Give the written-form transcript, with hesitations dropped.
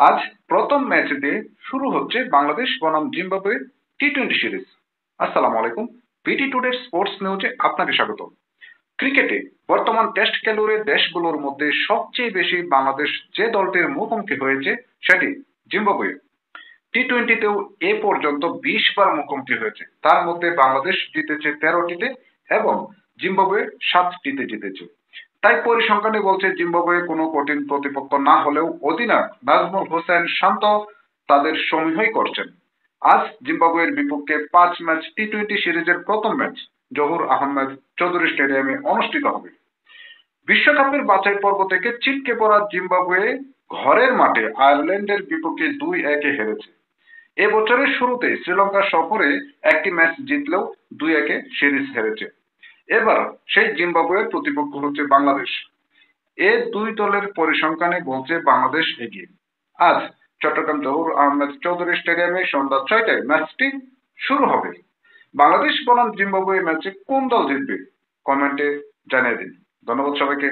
আজ প্রথম ম্যাচ দিয়ে শুরু হচ্ছে বাংলাদেশ বনাম জিম্বাবুয়ে টি-20 সিরিজ। আসসালামু আলাইকুম, বিটি টুডে স্পোর্টস নিউজে আপনাকে স্বাগত। ক্রিকেটে বর্তমান টেস্ট খেলুড়ে দেশগুলোর মধ্যে সবচেয়ে বেশি বাংলাদেশ যে দলটির মুখোমুখি হয়েছে সেটি জিম্বাবুয়ে। টি-20তেও এ পর্যন্ত 20 বার মুখোমুখি হয়েছে, তার মধ্যে বাংলাদেশ জিতেছে 13টিতে এবং জিম্বাবুয়ে 7টিতে জিতেছে। তাই পরিসংখ্যানে বলছে জিম্বাবুয়ে কোনো কঠিন প্রতিপক্ষ না হলেও অধিনায়ক নাজমুল হোসেন শান্ত তাদের সমীহই করছেন। আজ জিম্বাবুয়ের বিপক্ষে 5 ম্যাচ টি-20 সিরিজের প্রথম ম্যাচ জহুর আহমেদ চৌধুরী স্টেডিয়ামে অনুষ্ঠিত হবে। বিশ্বকাপের বাছাই পর্ব থেকে ছিটকে পড়া জিম্বাবুয়ে ঘরের মাঠে আয়ারল্যান্ডের বিপক্ষে 2-1 হেরেছে। এবছরের শুরুতে শ্রীলঙ্কা সফরে একটি ম্যাচ জিতলেও 2-1 সিরিজ হেরেছে। এবার সেই জিম্বাবুয়ের প্রতিপক্ষ হচ্ছে বাংলাদেশ। এ দুই দলের পরিসংখ্যানে বলছে বাংলাদেশ এগিয়ে। আজ চট্টগ্রাম জহুর আহমেদ চৌধুরী স্টেডিয়ামে সন্ধ্যা 6টায় ম্যাচটি শুরু হবে। বাংলাদেশ বনাম জিম্বাবুয়ে ম্যাচে কোন দল জিতবে কমেন্টে জানিয়ে দিন। ধন্যবাদ সবাইকে।